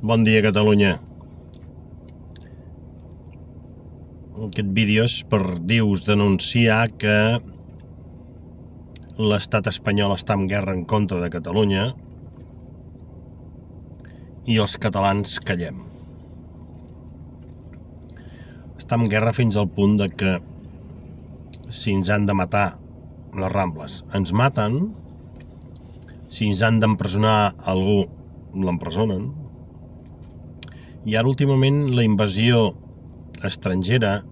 Bon dia, Catalunya. Aquest vídeo és per dir-vos denunciar que l'estat espanyol està en guerra en contra de Catalunya i els catalans callem. Està en guerra fins al punt de que si ens han de matar les Rambles, ens maten. Si ens han d'empresonar algú, l'empresonen. I ara últimament la invasió estrangera,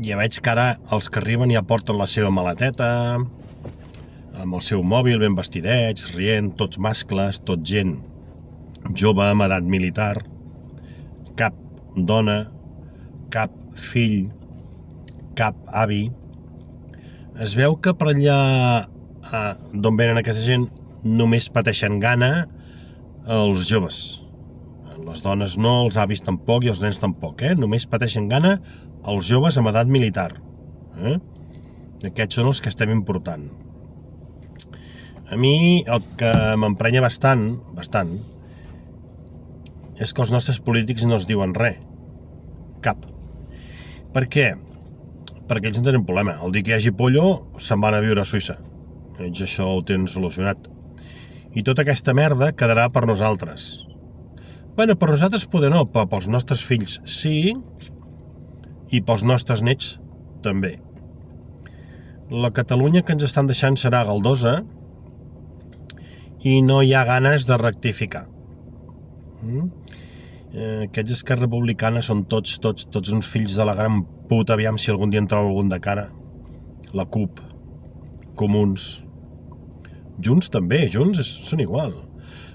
ja veig que ara els que arriben ja porten la seva maleteta amb el seu mòbil ben vestidets, rient, tots mascles, tot gent jove amb edat militar, cap dona, cap fill, cap avi. Es veu que per allà d'on venen aquesta gent només pateixen gana els joves. Les dones no, els avis tampoc i els nens tampoc, Només pateixen gana els joves amb edat militar. Aquests són els que estem important. A mi el que m'emprenya bastant, és que els nostres polítics no es diuen res. Cap. Per què? Perquè ells no tenen problema. El dia que hi hagi pollo, se'n van a viure a Suïssa. Ells això ho tenen solucionat. I tota aquesta merda quedarà per nosaltres. Bueno, per nosaltres poder no, però pels nostres fills sí, i pels nostres nets també. La Catalunya que ens estan deixant serà galdosa i no hi ha ganes de rectificar. Aquests Esquerra Republicana són tots uns fills de la gran puta, aviam si algun dia en trobo algun de cara. La CUP, Comuns, Junts també, Junts són igual.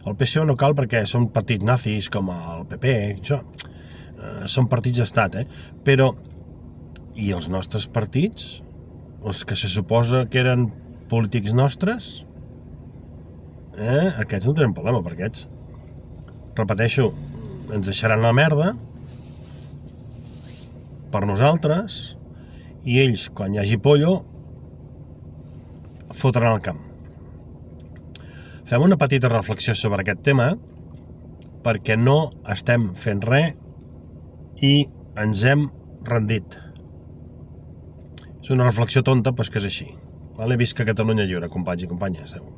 El PSOE no cal perquè són partits nazis com el PP, això. Són partits d'estat, Però, i els nostres partits? Els que se suposa que eren polítics nostres? Aquests no tenen problema, per aquests. Repeteixo, ens deixaran la merda per nosaltres i ells, quan hi hagi pollo, fotran el camp. Fem una petita reflexió sobre aquest tema perquè no estem fent res i ens hem rendit. És una reflexió tonta, però és que és així. Visca Catalunya lliure, companys i companyes. Adéu.